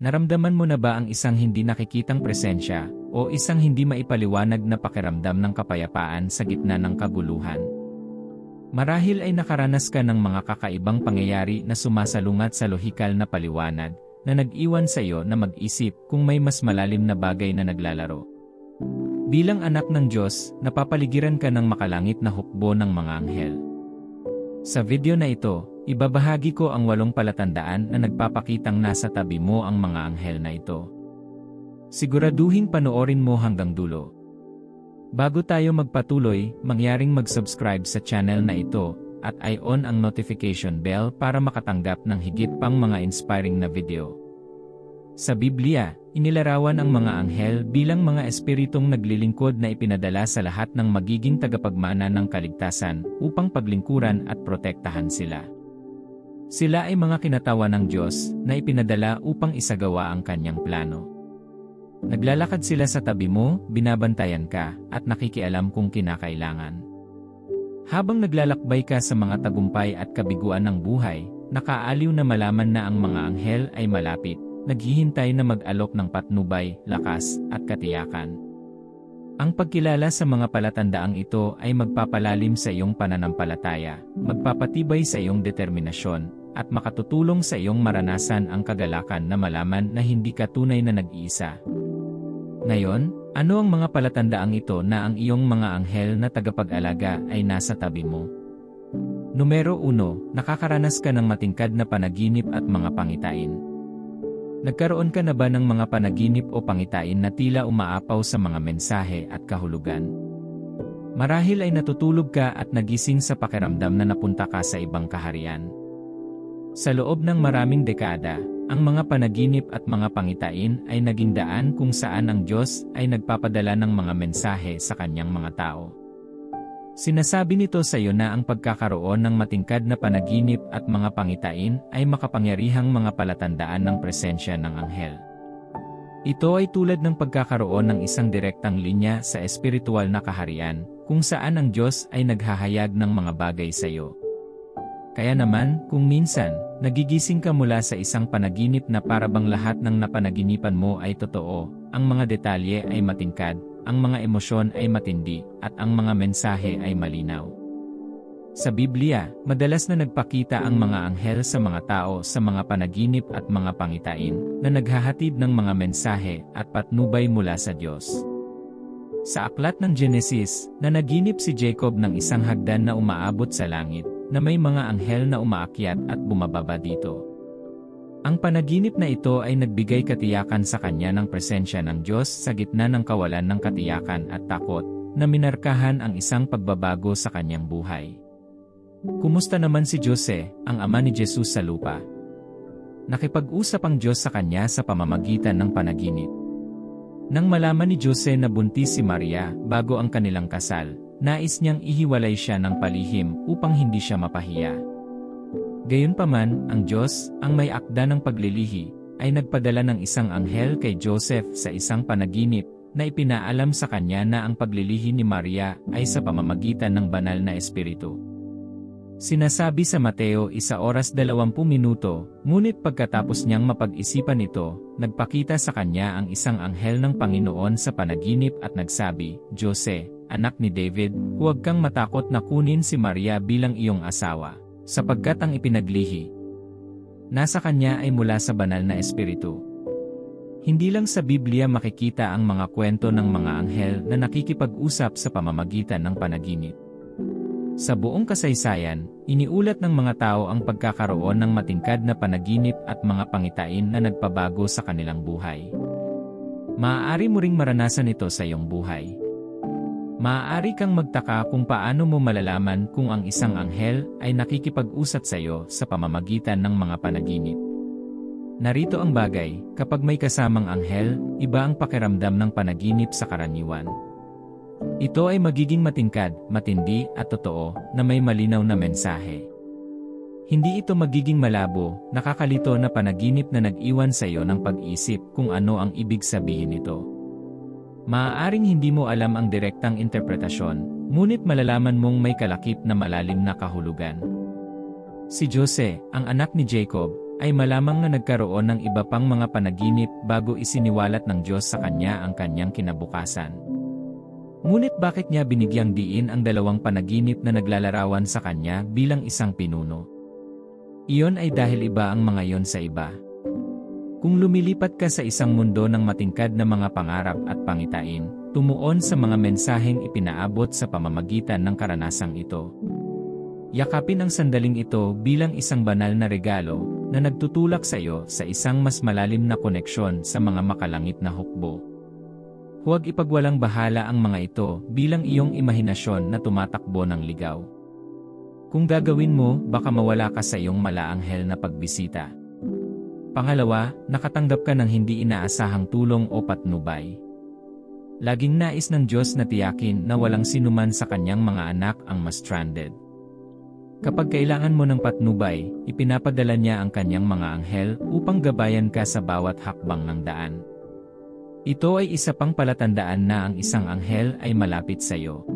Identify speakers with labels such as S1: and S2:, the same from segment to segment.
S1: Naramdaman mo na ba ang isang hindi nakikitang presensya o isang hindi maipaliwanag na pakiramdam ng kapayapaan sa gitna ng kaguluhan? Marahil ay nakaranas ka ng mga kakaibang pangyayari na sumasalungat sa lohikal na paliwanag na nag-iwan sa iyo na mag-isip kung may mas malalim na bagay na naglalaro. Bilang anak ng Diyos, napapaligiran ka ng makalangit na hukbo ng mga anghel. Sa video na ito, ibabahagi ko ang 8 palatandaan na nagpapakitang nasa tabi mo ang mga anghel na ito. Siguraduhin panoorin mo hanggang dulo. Bago tayo magpatuloy, mangyaring mag-subscribe sa channel na ito at i-on ang notification bell para makatanggap ng higit pang mga inspiring na video. Sa Biblia, inilarawan ang mga anghel bilang mga espiritong naglilingkod na ipinadala sa lahat ng magiging tagapagmana ng kaligtasan upang paglingkuran at protektahan sila. Sila ay mga kinatawan ng Diyos na ipinadala upang isagawa ang kanyang plano. Naglalakad sila sa tabi mo, binabantayan ka, at nakikialam kung kinakailangan. Habang naglalakbay ka sa mga tagumpay at kabiguan ng buhay, nakaaliw na malaman na ang mga anghel ay malapit, naghihintay na mag-alok ng patnubay, lakas, at katiyakan. Ang pagkilala sa mga palatandaang ito ay magpapalalim sa iyong pananampalataya, magpapatibay sa iyong determinasyon, at makatutulong sa iyong maranasan ang kagalakan na malaman na hindi ka tunay na nag-iisa. Ngayon, ano ang mga palatandaang ito na ang iyong mga anghel na tagapag-alaga ay nasa tabi mo? Numero 1, nakakaranas ka ng matingkad na panaginip at mga pangitain. Nagkaroon ka na ba ng mga panaginip o pangitain na tila umaapaw sa mga mensahe at kahulugan? Marahil ay natutulog ka at nagising sa pakiramdam na napunta ka sa ibang kaharian. Sa loob ng maraming dekada, ang mga panaginip at mga pangitain ay naging daan kung saan ang Diyos ay nagpapadala ng mga mensahe sa kanyang mga tao. Sinasabi nito sa iyo na ang pagkakaroon ng matingkad na panaginip at mga pangitain ay makapangyarihang mga palatandaan ng presensya ng anghel. Ito ay tulad ng pagkakaroon ng isang direktang linya sa espiritual na kaharian, kung saan ang Diyos ay naghahayag ng mga bagay sa iyo. Kaya naman, kung minsan, nagigising ka mula sa isang panaginip na parabang lahat ng napanaginipan mo ay totoo, ang mga detalye ay matingkad, ang mga emosyon ay matindi, at ang mga mensahe ay malinaw. Sa Biblia, madalas na nagpakita ang mga anghel sa mga tao sa mga panaginip at mga pangitain, na naghahatid ng mga mensahe at patnubay mula sa Diyos. Sa aklat ng Genesis, nanaginip si Jacob ng isang hagdan na umaabot sa langit, na may mga anghel na umaakyat at bumababa dito. Ang panaginip na ito ay nagbigay katiyakan sa kanya ng presensya ng Diyos sa gitna ng kawalan ng katiyakan at takot, na minarkahan ang isang pagbabago sa kanyang buhay. Kumusta naman si Jose, ang ama ni Jesus sa lupa? Nakipag-usap ang Diyos sa kanya sa pamamagitan ng panaginip. Nang malaman ni Jose na buntis si Maria bago ang kanilang kasal, nais niyang ihiwalay siya ng palihim upang hindi siya mapahiya. Gayunpaman, ang Diyos, ang may akda ng paglilihi, ay nagpadala ng isang anghel kay Joseph sa isang panaginip na ipinaalam sa kanya na ang paglilihi ni Maria ay sa pamamagitan ng banal na espiritu. Sinasabi sa Mateo 1:20, ngunit pagkatapos niyang mapag-isipan ito, nagpakita sa kanya ang isang anghel ng Panginoon sa panaginip at nagsabi, Jose, anak ni David, huwag kang matakot na kunin si Maria bilang iyong asawa, sapagkat ang ipinaglihi nasa kanya ay mula sa banal na espiritu. Hindi lang sa Biblia makikita ang mga kwento ng mga anghel na nakikipag-usap sa pamamagitan ng panaginip. Sa buong kasaysayan, iniulat ng mga tao ang pagkakaroon ng matingkad na panaginip at mga pangitain na nagpabago sa kanilang buhay. Maaari mo ring maranasan ito sa iyong buhay. Maaari kang magtaka kung paano mo malalaman kung ang isang anghel ay nakikipag-usap sa iyo sa pamamagitan ng mga panaginip. Narito ang bagay, kapag may kasamang anghel, iba ang pakiramdam ng panaginip sa karaniwan. Ito ay magiging matingkad, matindi at totoo na may malinaw na mensahe. Hindi ito magiging malabo, nakakalito na panaginip na nag-iwan sa iyo ng pag-isip kung ano ang ibig sabihin nito. Maaaring hindi mo alam ang direktang interpretasyon, ngunit malalaman mong may kalakip na malalim na kahulugan. Si Jose, ang anak ni Jacob, ay malamang na nagkaroon ng iba pang mga panaginip bago isiniwalat ng Diyos sa kanya ang kanyang kinabukasan. Ngunit bakit niya binigyang diin ang dalawang panaginip na naglalarawan sa kanya bilang isang pinuno? Iyon ay dahil iba ang mga iyon sa iba. Kung lumilipat ka sa isang mundo ng matingkad na mga pangarap at pangitain, tumuon sa mga mensaheng ipinaabot sa pamamagitan ng karanasang ito. Yakapin ang sandaling ito bilang isang banal na regalo na nagtutulak sa iyo sa isang mas malalim na koneksyon sa mga makalangit na hukbo. Huwag ipagwalang bahala ang mga ito bilang iyong imahinasyon na tumatakbo ng ligaw. Kung gagawin mo, baka mawala ka sa iyong malaanghel na pagbisita. Pangalawa, nakatanggap ka ng hindi inaasahang tulong o patnubay. Laging nais ng Diyos na tiyakin na walang sinuman sa kanyang mga anak ang ma-stranded. Kapag kailangan mo ng patnubay, ipinapadala niya ang kanyang mga anghel upang gabayan ka sa bawat hakbang ng daan. Ito ay isa pang palatandaan na ang isang anghel ay malapit sa iyo.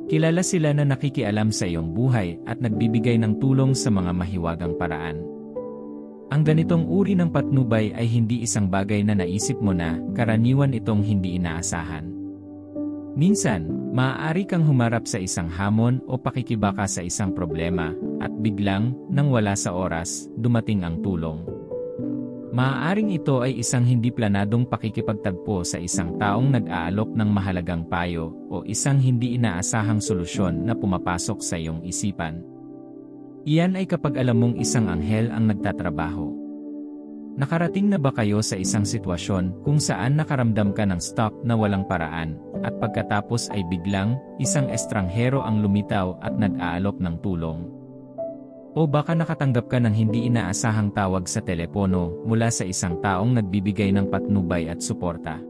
S1: Kilala sila na nakikialam sa iyong buhay at nagbibigay ng tulong sa mga mahiwagang paraan. Ang ganitong uri ng patnubay ay hindi isang bagay na naisip mo na, karaniwan itong hindi inaasahan. Minsan, maaari kang humarap sa isang hamon o pakikibaka sa isang problema, at biglang, nang wala sa oras, dumating ang tulong. Maaaring ito ay isang hindi planadong pakikipagtagpo sa isang taong nag-aalok ng mahalagang payo o isang hindi inaasahang solusyon na pumapasok sa iyong isipan. Iyan ay kapag alam mong isang anghel ang nagtatrabaho. Nakarating na ba kayo sa isang sitwasyon kung saan nakaramdam ka ng stuck na walang paraan, at pagkatapos ay biglang, isang estranghero ang lumitaw at nag-aalok ng tulong? O baka nakatanggap ka ng hindi inaasahang tawag sa telepono mula sa isang taong nagbibigay ng patnubay at suporta?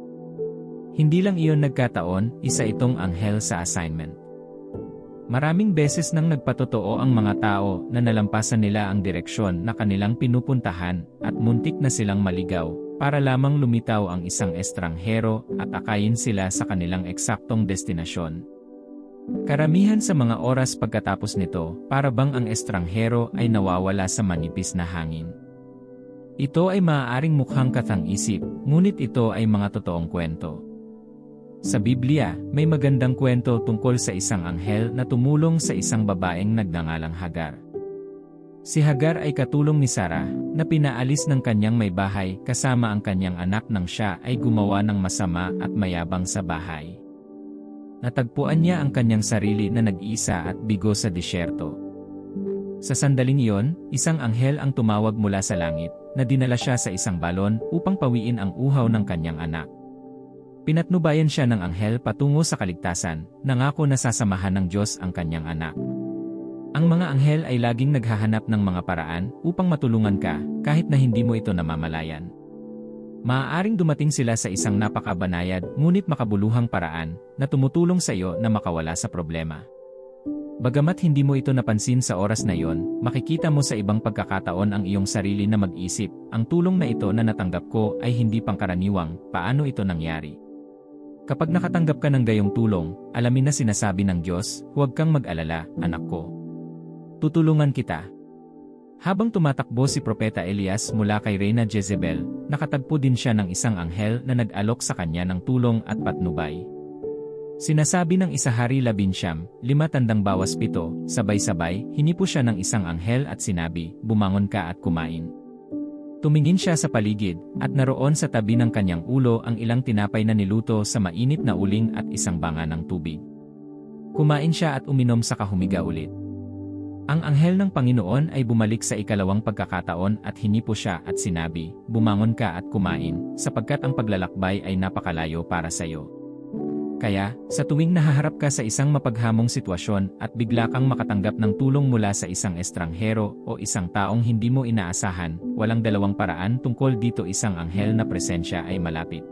S1: Hindi lang iyon nagkataon, isa itong anghel sa assignment. Maraming beses nang nagpatotoo ang mga tao na nalampasan nila ang direksyon na kanilang pinupuntahan at muntik na silang maligaw, para lamang lumitaw ang isang estranghero at akayin sila sa kanilang eksaktong destinasyon. Karamihan sa mga oras pagkatapos nito, para bang ang estranghero ay nawawala sa manipis na hangin. Ito ay maaaring mukhang katang-isip, ngunit ito ay mga totoong kwento. Sa Biblia, may magandang kwento tungkol sa isang anghel na tumulong sa isang babaeng nagngangalang Hagar. Si Hagar ay katulong ni Sarah, na pinaalis ng kanyang may bahay kasama ang kanyang anak nang siya ay gumawa ng masama at mayabang sa bahay. Natagpuan niya ang kanyang sarili na nag-iisa at bigo sa disyerto. Sa sandaling iyon, isang anghel ang tumawag mula sa langit, na dinala siya sa isang balon upang pawiin ang uhaw ng kanyang anak. Pinatnubayan siya ng anghel patungo sa kaligtasan, nangako na sasamahan ng Diyos ang kanyang anak. Ang mga anghel ay laging naghahanap ng mga paraan upang matulungan ka, kahit na hindi mo ito namamalayan. Maaaring dumating sila sa isang napakabanayad ngunit makabuluhang paraan na tumutulong sa iyo na makawala sa problema. Bagamat hindi mo ito napansin sa oras na iyon, makikita mo sa ibang pagkakataon ang iyong sarili na mag-isip, ang tulong na ito na natanggap ko ay hindi pangkaraniwang, paano ito nangyari? Kapag nakatanggap ka ng gayong tulong, alamin na sinasabi ng Diyos, huwag kang mag-alala, anak ko. Tutulungan kita. Habang tumatakbo si Propeta Elias mula kay Reyna Jezebel, nakatagpo din siya ng isang anghel na nag-alok sa kanya ng tulong at patnubay. Sinasabi ng Isahari 11:5, bawas 7, sabay-sabay, hinipo siya ng isang anghel at sinabi, bumangon ka at kumain. Tumingin siya sa paligid, at naroon sa tabi ng kanyang ulo ang ilang tinapay na niluto sa mainit na uling at isang banga ng tubig. Kumain siya at uminom saka humiga ulit. Ang anghel ng Panginoon ay bumalik sa ikalawang pagkakataon at hinipo siya at sinabi, bumangon ka at kumain, sapagkat ang paglalakbay ay napakalayo para sa iyo. Kaya, sa tuwing nahaharap ka sa isang mapaghamong sitwasyon at bigla kang makatanggap ng tulong mula sa isang estranghero o isang taong hindi mo inaasahan, walang dalawang paraan tungkol dito, isang anghel na presensya ay malapit.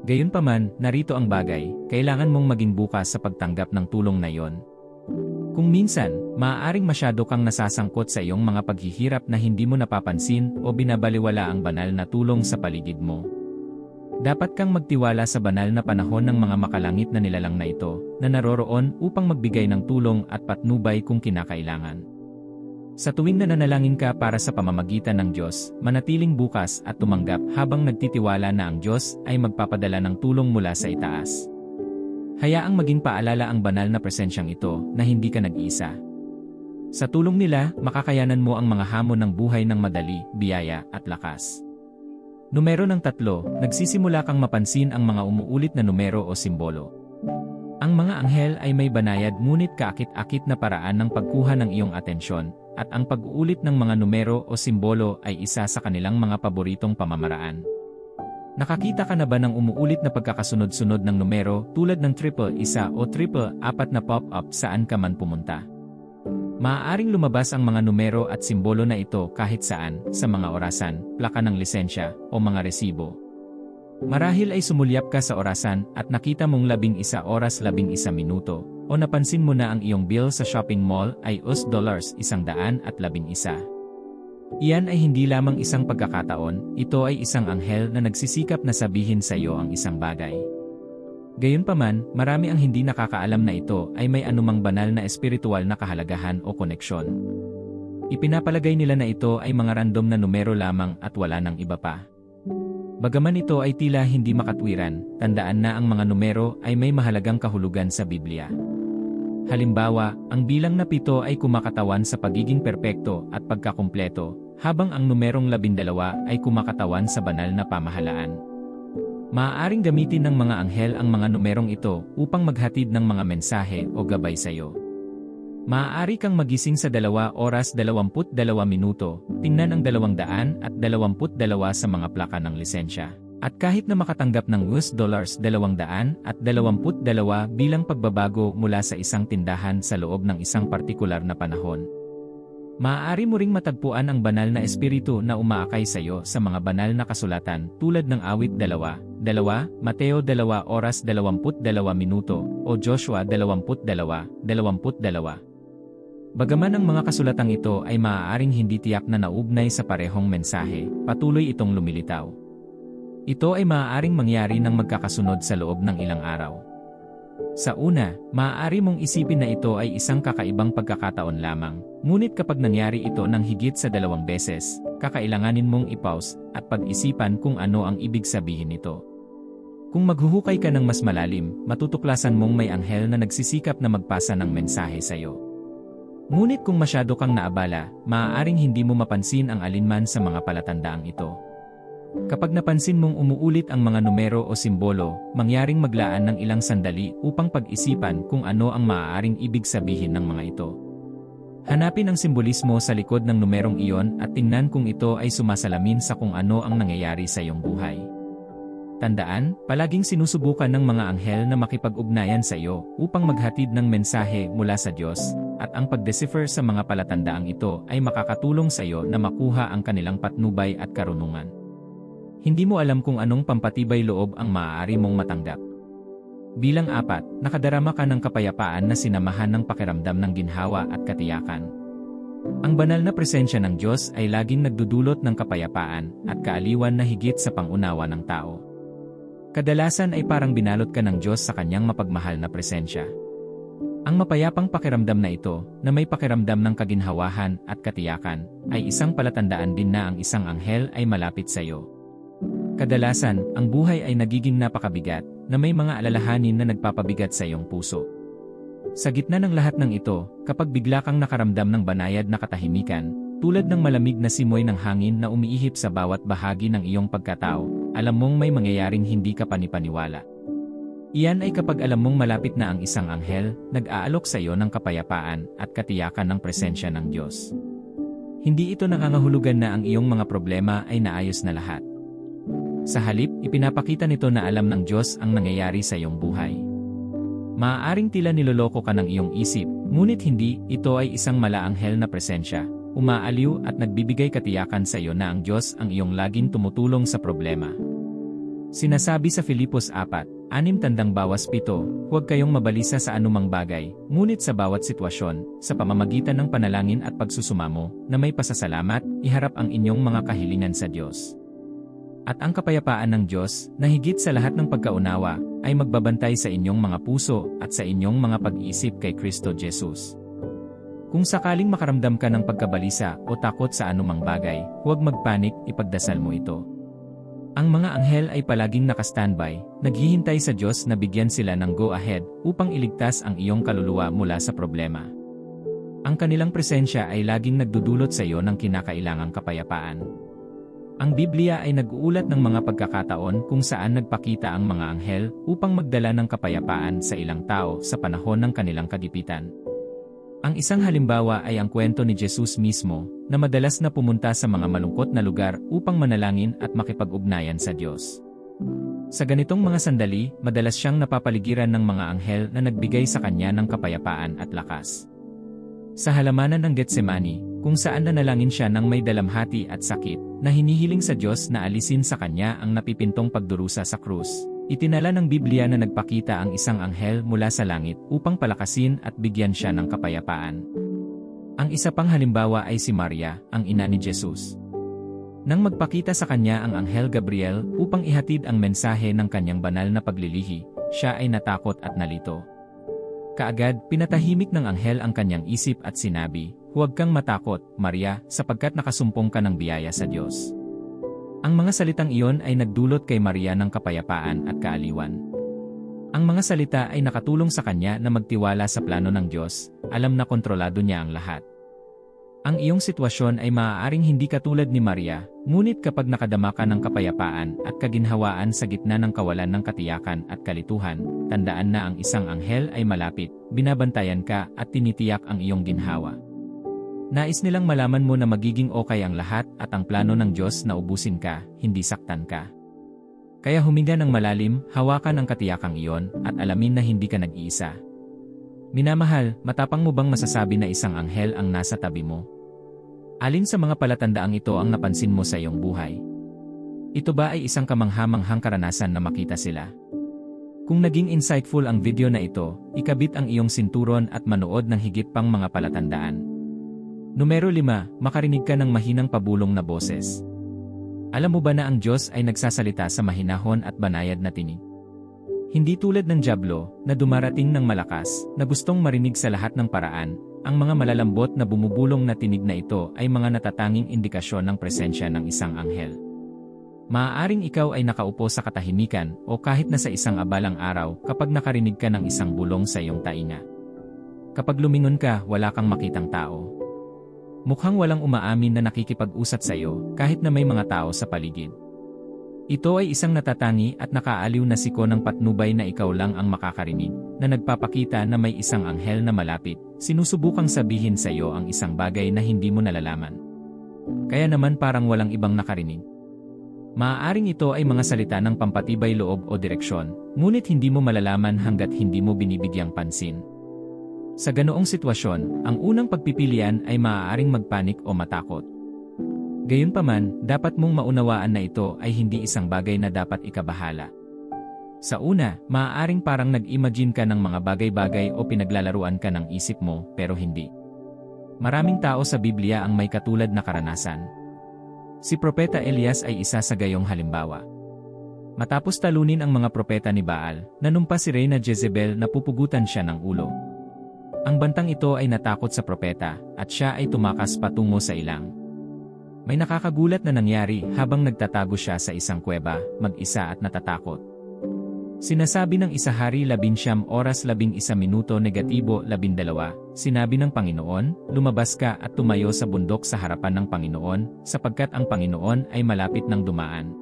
S1: Gayunpaman, narito ang bagay, kailangan mong maging bukas sa pagtanggap ng tulong na iyon. Kung minsan, maaaring masyado kang nasasangkot sa iyong mga paghihirap na hindi mo napapansin o binabaliwala ang banal na tulong sa paligid mo. Dapat kang magtiwala sa banal na panahon ng mga makalangit na nilalang na ito, na naroroon upang magbigay ng tulong at patnubay kung kinakailangan. Sa tuwing nananalangin ka para sa pamamagitan ng Diyos, manatiling bukas at tumanggap habang nagtitiwala na ang Diyos ay magpapadala ng tulong mula sa itaas. Hayaang maging paalala ang banal na presensyang ito na hindi ka nag-iisa. Sa tulong nila, makakayanan mo ang mga hamon ng buhay ng madali, biyaya at lakas. Numero ng 3, nagsisimula kang mapansin ang mga umuulit na numero o simbolo. Ang mga anghel ay may banayad ngunit kaakit-akit na paraan ng pagkuha ng iyong atensyon, at ang pag-uulit ng mga numero o simbolo ay isa sa kanilang mga paboritong pamamaraan. Nakakita ka na ba ng umuulit na pagkakasunod-sunod ng numero tulad ng 111 o 444 na pop-up saan ka man pumunta? Maaaring lumabas ang mga numero at simbolo na ito kahit saan, sa mga orasan, plaka ng lisensya, o mga resibo. Marahil ay sumulyap ka sa orasan at nakita mong 11 oras 11 minuto, o napansin mo na ang iyong bill sa shopping mall ay $111. Iyan ay hindi lamang isang pagkakataon, ito ay isang anghel na nagsisikap na sabihin sa iyo ang isang bagay. Gayunpaman, marami ang hindi nakakaalam na ito ay may anumang banal na espiritual na kahalagahan o koneksyon. Ipinapalagay nila na ito ay mga random na numero lamang at wala nang iba pa. Bagaman ito ay tila hindi makatwiran, tandaan na ang mga numero ay may mahalagang kahulugan sa Biblia. Halimbawa, ang bilang na 7 ay kumakatawan sa pagiging perpekto at pagkakumpleto, habang ang numerong 12 ay kumakatawan sa banal na pamahalaan. Maaaring gamitin ng mga anghel ang mga numerong ito upang maghatid ng mga mensahe o gabay sa iyo. Maaari kang magising sa 2 oras 22 minuto, tingnan ang 222 sa mga plaka ng lisensya. At kahit na makatanggap ng $222 bilang pagbabago mula sa isang tindahan sa loob ng isang partikular na panahon. Maaari mo ring matagpuan ang banal na espiritu na umaakay sa iyo sa mga banal na kasulatan tulad ng Awit 2, Mateo 2 oras 22 minuto, o Joshua 22:22. Bagaman ang mga kasulatang ito ay maaaring hindi tiyak na naugnay sa parehong mensahe, patuloy itong lumilitaw. Ito ay maaaring mangyari ng magkakasunod sa loob ng ilang araw. Sa una, maaari mong isipin na ito ay isang kakaibang pagkakataon lamang, ngunit kapag nangyari ito ng higit sa 2 beses, kakailanganin mong i-pause at pag-isipan kung ano ang ibig sabihin nito. Kung maghuhukay ka ng mas malalim, matutuklasan mong may anghel na nagsisikap na magpasa ng mensahe sa iyo. Ngunit kung masyado kang naabala, maaaring hindi mo mapansin ang alinman sa mga palatandaang ito. Kapag napansin mong umuulit ang mga numero o simbolo, mangyaring maglaan ng ilang sandali upang pag-isipan kung ano ang maaaring ibig sabihin ng mga ito. Hanapin ang simbolismo sa likod ng numerong iyon at tingnan kung ito ay sumasalamin sa kung ano ang nangyayari sa iyong buhay. Tandaan, palaging sinusubukan ng mga anghel na makipag-ugnayan sa iyo upang maghatid ng mensahe mula sa Diyos, at ang pag-decipher sa mga palatandaang ito ay makakatulong sa iyo na makuha ang kanilang patnubay at karunungan. Hindi mo alam kung anong pampatibay loob ang maaari mong matanggap. Bilang 4, nakadarama ka ng kapayapaan na sinamahan ng pakiramdam ng ginhawa at katiyakan. Ang banal na presensya ng Diyos ay laging nagdudulot ng kapayapaan at kaaliwan na higit sa pangunawa ng tao. Kadalasan ay parang binalot ka ng Diyos sa kanyang mapagmahal na presensya. Ang mapayapang pakiramdam na ito, na may pakiramdam ng kaginhawahan at katiyakan, ay isang palatandaan din na ang isang anghel ay malapit sa iyo. Kadalasan, ang buhay ay nagiging napakabigat, na may mga alalahanin na nagpapabigat sa iyong puso. Sa gitna ng lahat ng ito, kapag bigla kang nakaramdam ng banayad na katahimikan, tulad ng malamig na simoy ng hangin na umiihip sa bawat bahagi ng iyong pagkatao, alam mong may mangyayaring hindi ka panipaniwala. Iyan ay kapag alam mong malapit na ang isang anghel, nag-aalok sa iyo ng kapayapaan at katiyakan ng presensya ng Diyos. Hindi ito nangangahulugan na ang iyong mga problema ay naayos na lahat. Sa halip, ipinapakita nito na alam ng Diyos ang nangyayari sa iyong buhay. Maaaring tila niloloko ka ng iyong isip, ngunit hindi, ito ay isang malaanghel na presensya, umaaliw at nagbibigay katiyakan sa iyo na ang Diyos ang iyong laging tumutulong sa problema. Sinasabi sa Filipos 4:6, huwag kayong mabalisa sa anumang bagay, ngunit sa bawat sitwasyon, sa pamamagitan ng panalangin at pagsusumamo, na may pasasalamat, iharap ang inyong mga kahilingan sa Diyos. At ang kapayapaan ng Diyos, na higit sa lahat ng pagkaunawa, ay magbabantay sa inyong mga puso at sa inyong mga pag-iisip kay Kristo Jesus. Kung sakaling makaramdam ka ng pagkabalisa o takot sa anumang bagay, huwag magpanik, ipagdasal mo ito. Ang mga anghel ay palaging nakastandby, naghihintay sa Diyos na bigyan sila ng go-ahead upang iligtas ang iyong kaluluwa mula sa problema. Ang kanilang presensya ay laging nagdudulot sa iyo ng kinakailangang kapayapaan. Ang Biblia ay nag-uulat ng mga pagkakataon kung saan nagpakita ang mga anghel upang magdala ng kapayapaan sa ilang tao sa panahon ng kanilang kagipitan. Ang isang halimbawa ay ang kwento ni Jesus mismo, na madalas na pumunta sa mga malungkot na lugar upang manalangin at makipag-ugnayan sa Diyos. Sa ganitong mga sandali, madalas siyang napapaligiran ng mga anghel na nagbigay sa kanya ng kapayapaan at lakas. Sa halamanan ng Getsemani, kung saan nanalangin siya ng may dalamhati at sakit, na hinihiling sa Diyos na alisin sa kanya ang napipintong pagdurusa sa krus, itinala ng Biblia na nagpakita ang isang anghel mula sa langit upang palakasin at bigyan siya ng kapayapaan. Ang isa pang halimbawa ay si Maria, ang ina ni Jesus. Nang magpakita sa kanya ang anghel Gabriel upang ihatid ang mensahe ng kanyang banal na paglilihi, siya ay natakot at nalito. Kaagad, pinatahimik ng anghel ang kanyang isip at sinabi, "Huwag kang matakot, Maria, sapagkat nakasumpong ka ng biyaya sa Diyos." Ang mga salitang iyon ay nagdulot kay Maria ng kapayapaan at kaaliwan. Ang mga salita ay nakatulong sa kanya na magtiwala sa plano ng Diyos, alam na kontrolado niya ang lahat. Ang iyong sitwasyon ay maaaring hindi katulad ni Maria, ngunit kapag nakadama ka ng kapayapaan at kaginhawaan sa gitna ng kawalan ng katiyakan at kalituhan, tandaan na ang isang anghel ay malapit, binabantayan ka at tinitiyak ang iyong ginhawa. Nais nilang malaman mo na magiging okay ang lahat at ang plano ng Diyos na ubusin ka, hindi saktan ka. Kaya huminga ng malalim, hawakan ang katiyakang iyon, at alamin na hindi ka nag-iisa. Minamahal, matapang mo bang masasabi na isang anghel ang nasa tabi mo? Alin sa mga palatandaang ito ang napansin mo sa iyong buhay? Ito ba ay isang kamangha-manghang karanasan na makita sila? Kung naging insightful ang video na ito, ikabit ang iyong sinturon at manood ng higit pang mga palatandaan. Numero 5, makarinig ka ng mahinang pabulong na boses. Alam mo ba na ang Diyos ay nagsasalita sa mahinahon at banayad na tinig? Hindi tulad ng dyablo, na dumarating ng malakas, na gustong marinig sa lahat ng paraan, ang mga malalambot na bumubulong na tinig na ito ay mga natatanging indikasyon ng presensya ng isang anghel. Maaaring ikaw ay nakaupo sa katahimikan o kahit na sa isang abalang araw kapag nakarinig ka ng isang bulong sa iyong tainga. Kapag lumingon ka, wala kang makitang tao. Mukhang walang umaamin na nakikipag-usat sa iyo kahit na may mga tao sa paligid. Ito ay isang natatangi at nakaaliw na siko ng patnubay na ikaw lang ang makakarinig, na nagpapakita na may isang anghel na malapit, sinusubukang sabihin sa iyo ang isang bagay na hindi mo nalalaman. Kaya naman parang walang ibang nakarinig. Maaaring ito ay mga salita ng pampatibay loob o direksyon, ngunit hindi mo malalaman hanggat hindi mo binibigyang pansin. Sa ganoong sitwasyon, ang unang pagpipilian ay maaaring magpanik o matakot. Gayunpaman, dapat mong maunawaan na ito ay hindi isang bagay na dapat ikabahala. Sa una, maaaring parang nag-imagine ka ng mga bagay-bagay o pinaglalaruan ka ng isip mo, pero hindi. Maraming tao sa Biblia ang may katulad na karanasan. Si Propeta Elias ay isa sa gayong halimbawa. Matapos talunin ang mga propeta ni Baal, nanumpa si Reyna Jezebel na pupugutan siya ng ulo. Ang bantang ito ay natakot sa propeta, at siya ay tumakas patungo sa ilang. May nakakagulat na nangyari habang nagtatago siya sa isang kuweba, mag-isa at natatakot. Sinasabi ng Isahari 11 oras 11 minuto negatibo 12, sinabi ng Panginoon, lumabas ka at tumayo sa bundok sa harapan ng Panginoon, sapagkat ang Panginoon ay malapit ng dumaan.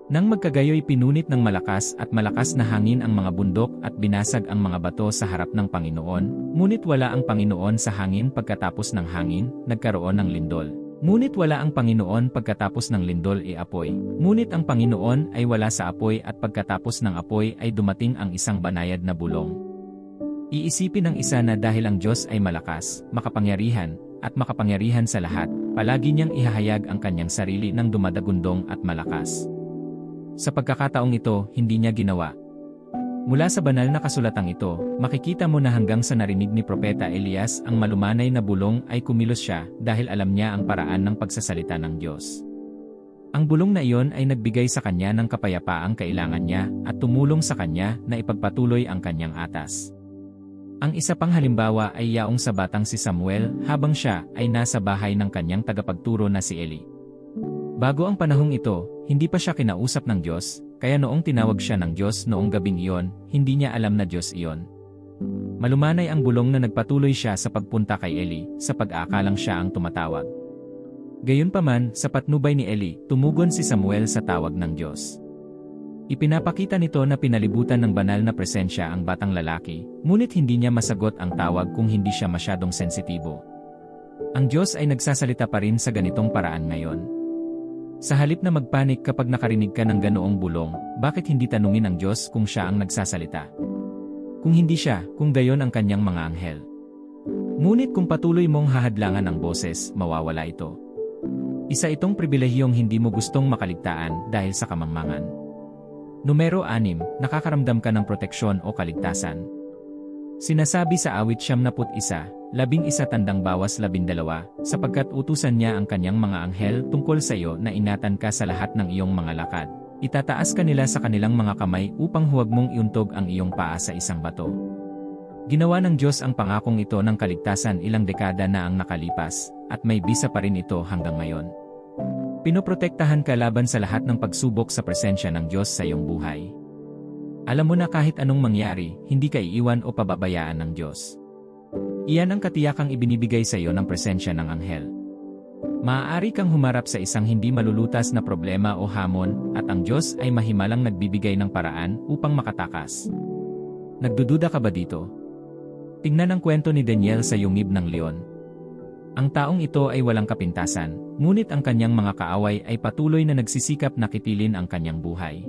S1: Nang magkagayoy pinunit ng malakas na hangin ang mga bundok at binasag ang mga bato sa harap ng Panginoon, ngunit wala ang Panginoon sa hangin pagkatapos ng hangin, nagkaroon ng lindol. Ngunit wala ang Panginoon pagkatapos ng lindol ay apoy. Ngunit ang Panginoon ay wala sa apoy at pagkatapos ng apoy ay dumating ang isang banayad na bulong. Iisipin ng isa na dahil ang Diyos ay malakas, makapangyarihan, at makapangyarihan sa lahat, palagi niyang ihahayag ang kanyang sarili ng dumadagundong at malakas. Sa pagkakataong ito, hindi niya ginawa. Mula sa banal na kasulatang ito, makikita mo na hanggang sa narinig ni Propeta Elias ang malumanay na bulong ay kumilos siya dahil alam niya ang paraan ng pagsasalita ng Diyos. Ang bulong na iyon ay nagbigay sa kanya ng kapayapaang kailangan niya at tumulong sa kanya na ipagpatuloy ang kanyang atas. Ang isa pang halimbawa ay yaong sa batang si Samuel habang siya ay nasa bahay ng kanyang tagapagturo na si Eli. Bago ang panahong ito, hindi pa siya kinausap ng Diyos, kaya noong tinawag siya ng Diyos noong gabing iyon, hindi niya alam na Diyos iyon. Malumanay ang bulong na nagpatuloy siya sa pagpunta kay Eli, sa pag-aakalang siya ang tumatawag. Gayunpaman, sa patnubay ni Eli, tumugon si Samuel sa tawag ng Diyos. Ipinapakita nito na pinalibutan ng banal na presensya ang batang lalaki, ngunit hindi niya masagot ang tawag kung hindi siya masyadong sensitibo. Ang Diyos ay nagsasalita pa rin sa ganitong paraan ngayon. Sa halip na magpanik kapag nakarinig ka ng ganoong bulong, bakit hindi tanungin ang Diyos kung siya ang nagsasalita? Kung hindi siya, kung gayon ang kanyang mga anghel. Ngunit kung patuloy mong hahadlangan ang boses, mawawala ito. Isa itong pribilehiyong hindi mo gustong makaligtaan dahil sa kamangmangan. Numero 6, nakakaramdam ka ng proteksyon o kaligtasan. Sinasabi sa awit 71, 11-12, sapagkat utusan niya ang kanyang mga anghel tungkol sa iyo na ingatan ka sa lahat ng iyong mga lakad. Itataas ka nila sa kanilang mga kamay upang huwag mong iuntog ang iyong paa sa isang bato. Ginawa ng Diyos ang pangakong ito ng kaligtasan ilang dekada na ang nakalipas, at may bisa pa rin ito hanggang ngayon. Pinoprotektahan ka laban sa lahat ng pagsubok sa presensya ng Diyos sa iyong buhay. Alam mo na kahit anong mangyari, hindi ka iiwan o pababayaan ng Diyos. Iyan ang katiyakang ibinibigay sa iyo ng presensya ng anghel. Maaari kang humarap sa isang hindi malulutas na problema o hamon, at ang Diyos ay mahimalang nagbibigay ng paraan upang makatakas. Nagdududa ka ba dito? Tingnan ang kwento ni Daniel sa yungib ng leon. Ang taong ito ay walang kapintasan, ngunit ang kanyang mga kaaway ay patuloy na nagsisikap na kitilin ang kanyang buhay.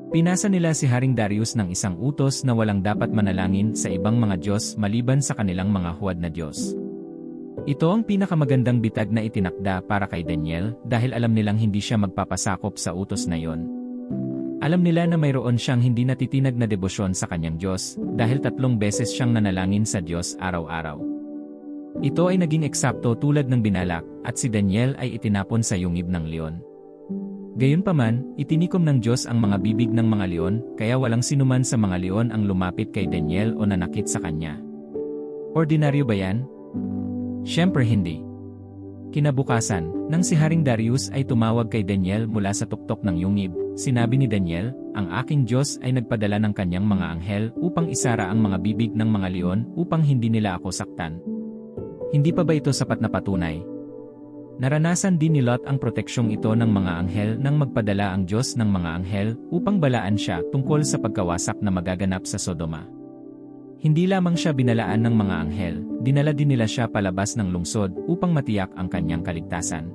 S1: Pinasa nila si Haring Darius ng isang utos na walang dapat manalangin sa ibang mga Diyos maliban sa kanilang mga huwad na Diyos. Ito ang pinakamagandang bitag na itinakda para kay Daniel dahil alam nilang hindi siya magpapasakop sa utos na iyon. Alam nila na mayroon siyang hindi natitinag na debosyon sa kanyang Diyos dahil 3 beses siyang nanalangin sa Diyos araw-araw. Ito ay naging eksakto tulad ng binalak at si Daniel ay itinapon sa yungib ng leon. Gayunpaman, itinikom ng Diyos ang mga bibig ng mga leon kaya walang sinuman sa mga leon ang lumapit kay Daniel o nanakit sa kanya. Ordinaryo ba yan? Siyempre hindi. Kinabukasan, nang si Haring Darius ay tumawag kay Daniel mula sa tuktok ng yungib, sinabi ni Daniel, ang aking Diyos ay nagpadala ng kanyang mga anghel upang isara ang mga bibig ng mga leon upang hindi nila ako saktan. Hindi pa ba ito sapat na patunay? Naranasan din ni Lot ang proteksyong ito ng mga anghel nang magpadala ang Diyos ng mga anghel upang balaan siya tungkol sa pagkawasak na magaganap sa Sodoma. Hindi lamang siya binalaan ng mga anghel, dinala din nila siya palabas ng lungsod upang matiyak ang kanyang kaligtasan.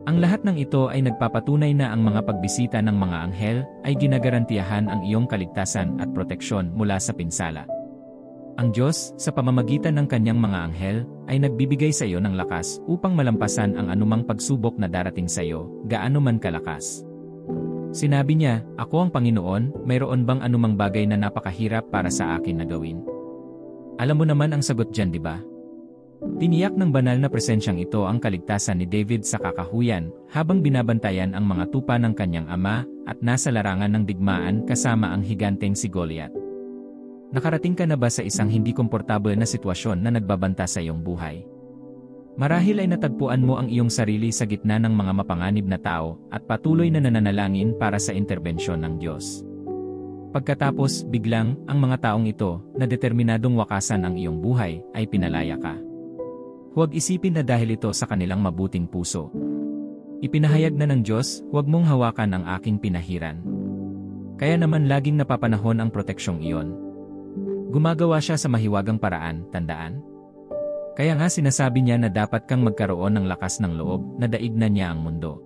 S1: Ang lahat ng ito ay nagpapatunay na ang mga pagbisita ng mga anghel ay ginagarantiyahan ang iyong kaligtasan at proteksyon mula sa pinsala. Ang Diyos, sa pamamagitan ng kanyang mga anghel, ay nagbibigay sa iyo ng lakas upang malampasan ang anumang pagsubok na darating sa iyo, gaano man kalakas. Sinabi niya, ako ang Panginoon, mayroon bang anumang bagay na napakahirap para sa akin na gawin? Alam mo naman ang sagot dyan, di ba? Tiniyak ng banal na presensyang ito ang kaligtasan ni David sa kakahuyan, habang binabantayan ang mga tupa ng kanyang ama, at nasa larangan ng digmaan kasama ang higanteng si Goliath. Nakarating ka na ba sa isang hindi komportable na sitwasyon na nagbabanta sa iyong buhay? Marahil ay natagpuan mo ang iyong sarili sa gitna ng mga mapanganib na tao at patuloy na nananalangin para sa interbensyon ng Diyos. Pagkatapos, biglang, ang mga taong ito, na determinadong wakasan ang iyong buhay, ay pinalaya ka. Huwag isipin na dahil ito sa kanilang mabuting puso. Ipinahayag na ng Diyos, huwag mong hawakan ang aking pinahiran. Kaya naman laging napapanahon ang proteksyong iyon. Gumagawa siya sa mahiwagang paraan, tandaan? Kaya nga sinasabi niya na dapat kang magkaroon ng lakas ng loob na daig na niya ang mundo.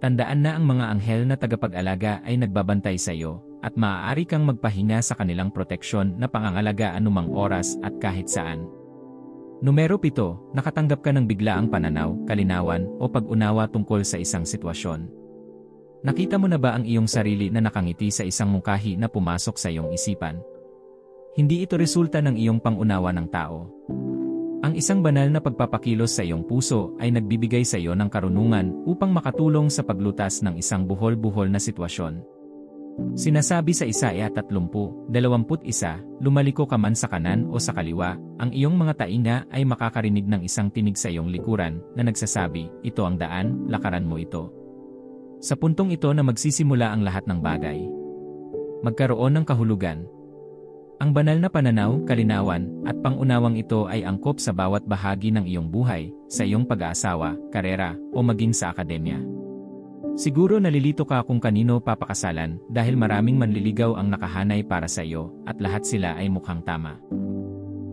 S1: Tandaan na ang mga anghel na tagapag-alaga ay nagbabantay sa iyo, at maaari kang magpahinga sa kanilang proteksyon na pangangalaga anumang oras at kahit saan. Numero 7, nakatanggap ka ng biglaang pananaw, kalinawan, o pag-unawa tungkol sa isang sitwasyon. Nakita mo na ba ang iyong sarili na nakangiti sa isang mungkahi na pumasok sa iyong isipan? Hindi ito resulta ng iyong pangunawa ng tao. Ang isang banal na pagpapakilos sa iyong puso ay nagbibigay sa iyo ng karunungan upang makatulong sa paglutas ng isang buhol-buhol na sitwasyon. Sinasabi sa Isaiah 30:21, lumaliko ka man sa kanan o sa kaliwa, ang iyong mga tainga ay makakarinig ng isang tinig sa iyong likuran na nagsasabi, ito ang daan, lakaran mo ito. Sa puntong ito na magsisimula ang lahat ng bagay. Magkaroon ng kahulugan. Ang banal na pananaw, kalinawan, at pangunawang ito ay angkop sa bawat bahagi ng iyong buhay, sa iyong pag-aasawa, karera, o maging sa akademya. Siguro nalilito ka kung kanino papakasalan dahil maraming manliligaw ang nakahanay para sa iyo at lahat sila ay mukhang tama.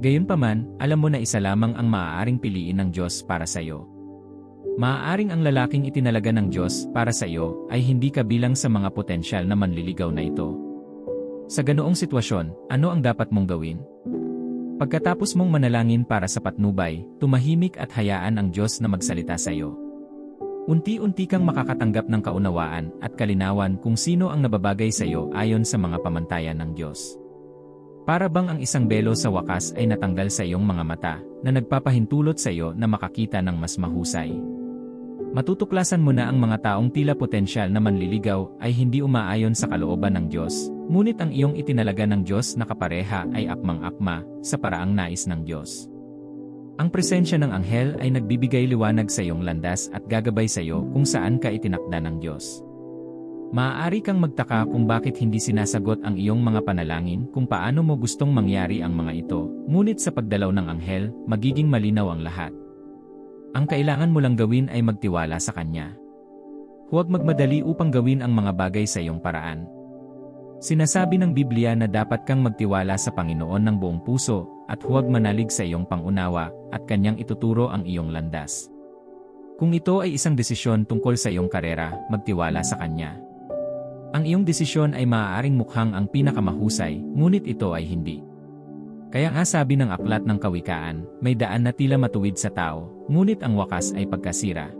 S1: Gayunpaman, alam mo na isa lamang ang maaaring piliin ng Diyos para sa iyo. Maaaring ang lalaking itinalaga ng Diyos para sa iyo ay hindi kabilang sa mga potensyal na manliligaw na ito. Sa ganoong sitwasyon, ano ang dapat mong gawin? Pagkatapos mong manalangin para sa patnubay, tumahimik at hayaan ang Diyos na magsalita sa iyo. Unti-unti kang makakatanggap ng kaunawaan at kalinawan kung sino ang nababagay sa iyo ayon sa mga pamantayan ng Diyos. Para bang ang isang belo sa wakas ay natanggal sa iyong mga mata na nagpapahintulot sa iyo na makakita ng mas mahusay. Matutuklasan mo na ang mga taong tila potensyal na manliligaw ay hindi umaayon sa kalooban ng Diyos, ngunit ang iyong itinalaga ng Diyos na kapareha ay akmang-akma sa paraang nais ng Diyos. Ang presensya ng anghel ay nagbibigay liwanag sa iyong landas at gagabay sa iyo kung saan ka itinakda ng Diyos. Maaari kang magtaka kung bakit hindi sinasagot ang iyong mga panalangin kung paano mo gustong mangyari ang mga ito, ngunit sa pagdalaw ng anghel, magiging malinaw ang lahat. Ang kailangan mo lang gawin ay magtiwala sa Kanya. Huwag magmadali upang gawin ang mga bagay sa iyong paraan. Sinasabi ng Biblia na dapat kang magtiwala sa Panginoon ng buong puso at huwag manalig sa iyong pangunawa at Kanyang ituturo ang iyong landas. Kung ito ay isang desisyon tungkol sa iyong karera, magtiwala sa Kanya. Ang iyong desisyon ay maaaring mukhang ang pinakamahusay, ngunit ito ay hindi. Kaya nga sabi ng aklat ng Kawikaan, may daan na tila matuwid sa tao, ngunit ang wakas ay pagkasira.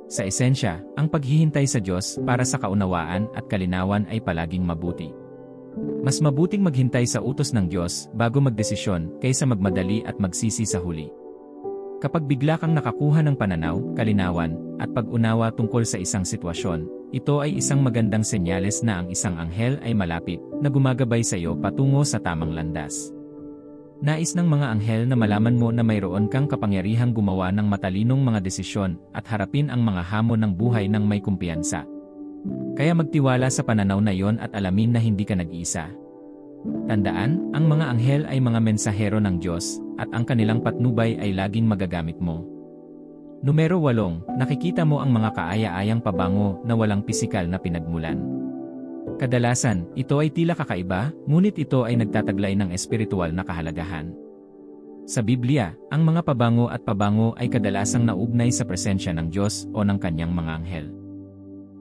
S1: Sa esensya, ang paghihintay sa Diyos para sa kaunawaan at kalinawan ay palaging mabuti. Mas mabuting maghintay sa utos ng Diyos bago magdesisyon kaysa magmadali at magsisi sa huli. Kapag bigla kang nakakuha ng pananaw, kalinawan, at pag-unawa tungkol sa isang sitwasyon, ito ay isang magandang senyales na ang isang anghel ay malapit na gumagabay sa iyo patungo sa tamang landas. Nais ng mga anghel na malaman mo na mayroon kang kapangyarihang gumawa ng matalinong mga desisyon at harapin ang mga hamon ng buhay ng may kumpiyansa. Kaya magtiwala sa pananaw na iyon at alamin na hindi ka nag-iisa. Tandaan, ang mga anghel ay mga mensahero ng Diyos at ang kanilang patnubay ay laging magagamit mo. Numero 8, nakikita mo ang mga kaaya-ayang pabango na walang pisikal na pinagmulan. Kadalasan, ito ay tila kakaiba, ngunit ito ay nagtataglay ng espiritual na kahalagahan. Sa Biblia, ang mga pabango at pabango ay kadalasang naugnay sa presensya ng Diyos o ng Kanyang mga anghel.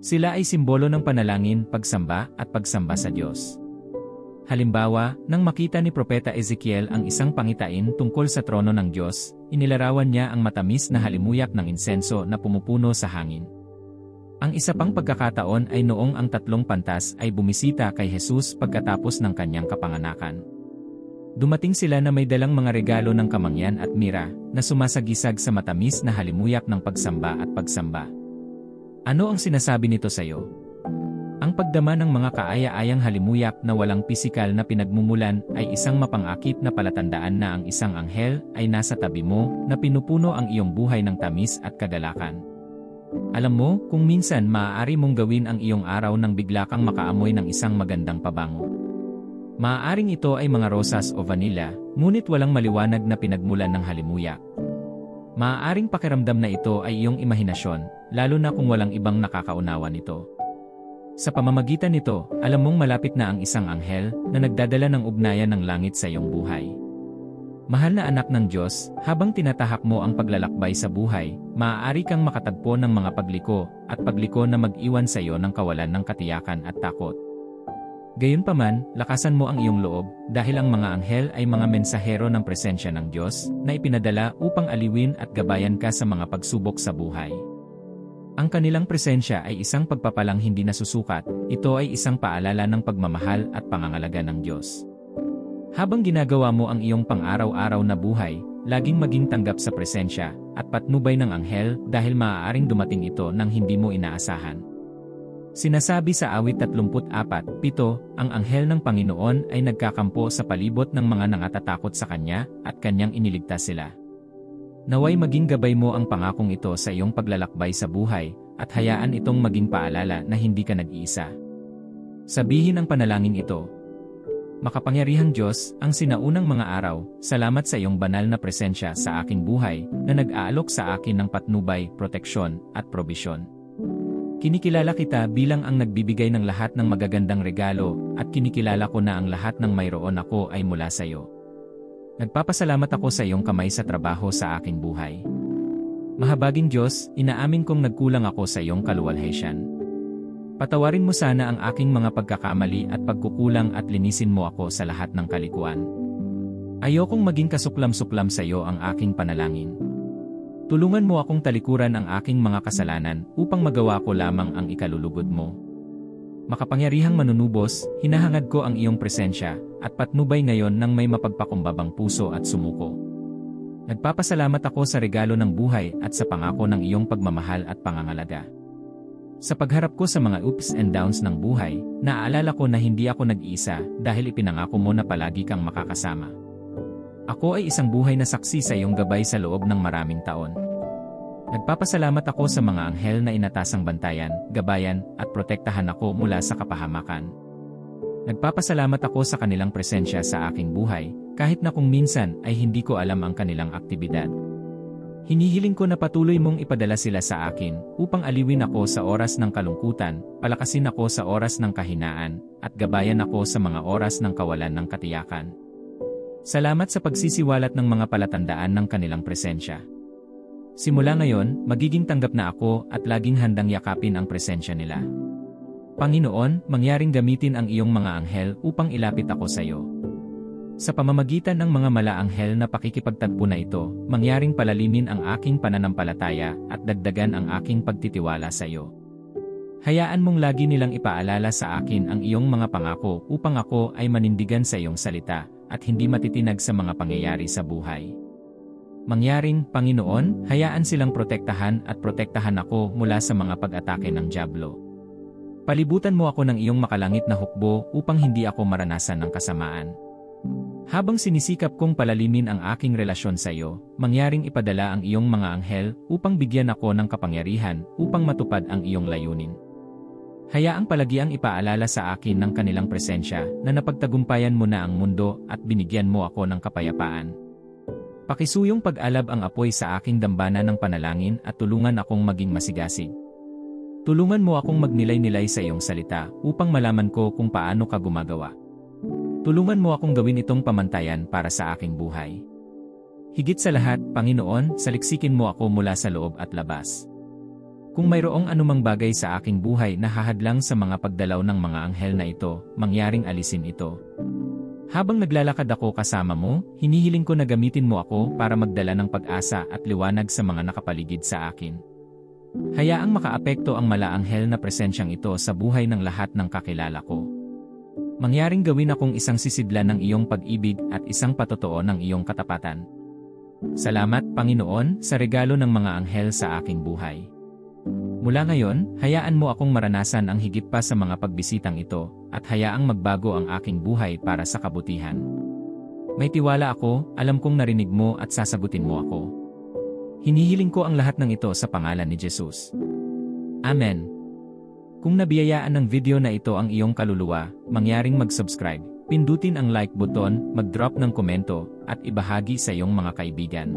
S1: Sila ay simbolo ng panalangin, pagsamba at pagsamba sa Diyos. Halimbawa, nang makita ni Propeta Ezekiel ang isang pangitain tungkol sa trono ng Diyos, inilarawan niya ang matamis na halimuyak ng insenso na pumupuno sa hangin. Ang isa pang pagkakataon ay noong ang 3 pantas ay bumisita kay Jesus pagkatapos ng kanyang kapanganakan. Dumating sila na may dalang mga regalo ng kamangyan at mira na sumasagisag sa matamis na halimuyak ng pagsamba at pagsamba. Ano ang sinasabi nito sa iyo? Ang pagdama ng mga kaaya-ayang halimuyak na walang pisikal na pinagmumulan ay isang mapangakit na palatandaan na ang isang anghel ay nasa tabi mo na pinupuno ang iyong buhay ng tamis at kagalakan. Alam mo, kung minsan maaari mong gawin ang iyong araw nang bigla kang makaamoy ng isang magandang pabango. Maaaring ito ay mga rosas o vanilla, ngunit walang maliwanag na pinagmulan ng halimuyak. Maaaring pakiramdam na ito ay iyong imahinasyon, lalo na kung walang ibang nakakaunawa nito. Sa pamamagitan nito, alam mong malapit na ang isang anghel na nagdadala ng ugnayan ng langit sa iyong buhay. Mahal na anak ng Diyos, habang tinatahak mo ang paglalakbay sa buhay, maaari kang makatagpo ng mga pagliko at pagliko na mag-iwan sa iyo ng kawalan ng katiyakan at takot. Gayunpaman, lakasan mo ang iyong loob dahil ang mga anghel ay mga mensahero ng presensya ng Diyos na ipinadala upang aliwin at gabayan ka sa mga pagsubok sa buhay. Ang kanilang presensya ay isang pagpapalang hindi nasusukat, ito ay isang paalala ng pagmamahal at pangangalaga ng Diyos. Habang ginagawa mo ang iyong pang-araw-araw na buhay, laging maging tanggap sa presensya at patnubay ng anghel dahil maaaring dumating ito nang hindi mo inaasahan. Sinasabi sa awit 34:7, ang anghel ng Panginoon ay nagkakampo sa palibot ng mga nangatatakot sa kanya, at kanyang iniligtas sila. Naway maging gabay mo ang pangakong ito sa iyong paglalakbay sa buhay, at hayaan itong maging paalala na hindi ka nag-iisa. Sabihin ang panalangin ito. Makapangyarihang Diyos, ang sinaunang mga araw, salamat sa iyong banal na presensya sa aking buhay, na nag-aalok sa akin ng patnubay, proteksyon, at probisyon. Kinikilala kita bilang ang nagbibigay ng lahat ng magagandang regalo, at kinikilala ko na ang lahat ng mayroon ako ay mula sa iyo. Nagpapasalamat ako sa iyong kamay sa trabaho sa aking buhay. Mahabaging Diyos, inaamin kong nagkulang ako sa iyong kaluwalhatian. Patawarin mo sana ang aking mga pagkakamali at pagkukulang at linisin mo ako sa lahat ng kalikuan. Ayokong maging kasuklam-suklam sa iyo ang aking panalangin. Tulungan mo akong talikuran ang aking mga kasalanan upang magawa ko lamang ang ikalulugod mo. Makapangyarihang manunubos, hinahangad ko ang iyong presensya at patnubay ngayon ng may mapagpakumbabang puso at sumuko. Nagpapasalamat ako sa regalo ng buhay at sa pangako ng iyong pagmamahal at pangangalaga. Sa pagharap ko sa mga ups and downs ng buhay, naaalala ko na hindi ako nag-iisa dahil ipinangako mo na palagi kang makakasama. Ako ay isang buhay na saksi sa iyong gabay sa loob ng maraming taon. Nagpapasalamat ako sa mga anghel na inatasang bantayan, gabayan, at protektahan ako mula sa kapahamakan. Nagpapasalamat ako sa kanilang presensya sa aking buhay, kahit na kung minsan ay hindi ko alam ang kanilang aktibidad. Hinihiling ko na patuloy mong ipadala sila sa akin, upang aliwin ako sa oras ng kalungkutan, palakasin ako sa oras ng kahinaan, at gabayan ako sa mga oras ng kawalan ng katiyakan. Salamat sa pagsisiwalat ng mga palatandaan ng kanilang presensya. Simula ngayon, magiging tanggap na ako at laging handang yakapin ang presensya nila. Panginoon, mangyaring gamitin ang iyong mga anghel upang ilapit ako sa iyo. Sa pamamagitan ng mga malaanghel na pakikipagtagpo na ito, mangyaring palalimin ang aking pananampalataya at dagdagan ang aking pagtitiwala sa iyo. Hayaan mong lagi nilang ipaalala sa akin ang iyong mga pangako upang ako ay manindigan sa iyong salita at hindi matitinag sa mga pangyayari sa buhay. Mangyaring, Panginoon, hayaan silang protektahan at protektahan ako mula sa mga pag-atake ng dyablo. Palibutan mo ako ng iyong makalangit na hukbo upang hindi ako maranasan ng kasamaan. Habang sinisikap kong palalimin ang aking relasyon sa iyo, mangyaring ipadala ang iyong mga anghel upang bigyan ako ng kapangyarihan upang matupad ang iyong layunin. Hayaang palagiang ipaalala sa akin ng kanilang presensya na napagtagumpayan mo na ang mundo at binigyan mo ako ng kapayapaan. Pakisuyong pag-alab ang apoy sa aking dambana ng panalangin at tulungan akong maging masigasig. Tulungan mo akong magnilay-nilay sa iyong salita upang malaman ko kung paano ka gumagawa. Tulungan mo akong gawin itong pamantayan para sa aking buhay. Higit sa lahat, Panginoon, saliksikin mo ako mula sa loob at labas. Kung mayroong anumang bagay sa aking buhay na hahadlang sa mga pagdalaw ng mga anghel na ito, mangyaring alisin ito. Habang naglalakad ako kasama mo, hinihiling ko na gamitin mo ako para magdala ng pag-asa at liwanag sa mga nakapaligid sa akin. Hayaang makaapekto ang malaanghel na presensyang ito sa buhay ng lahat ng kakilala ko. Mangyaring gawin akong isang sisidlan ng iyong pag-ibig at isang patotoo ng iyong katapatan. Salamat, Panginoon, sa regalo ng mga anghel sa aking buhay. Mula ngayon, hayaan mo akong maranasan ang higit pa sa mga pagbisitang ito, at hayaang magbago ang aking buhay para sa kabutihan. May tiwala ako, alam kong narinig mo at sasagutin mo ako. Hinihiling ko ang lahat ng ito sa pangalan ni Jesus. Amen. Kung nabiyayaan ng video na ito ang iyong kaluluwa, mangyaring mag-subscribe, pindutin ang like button, mag-drop ng komento, at ibahagi sa iyong mga kaibigan.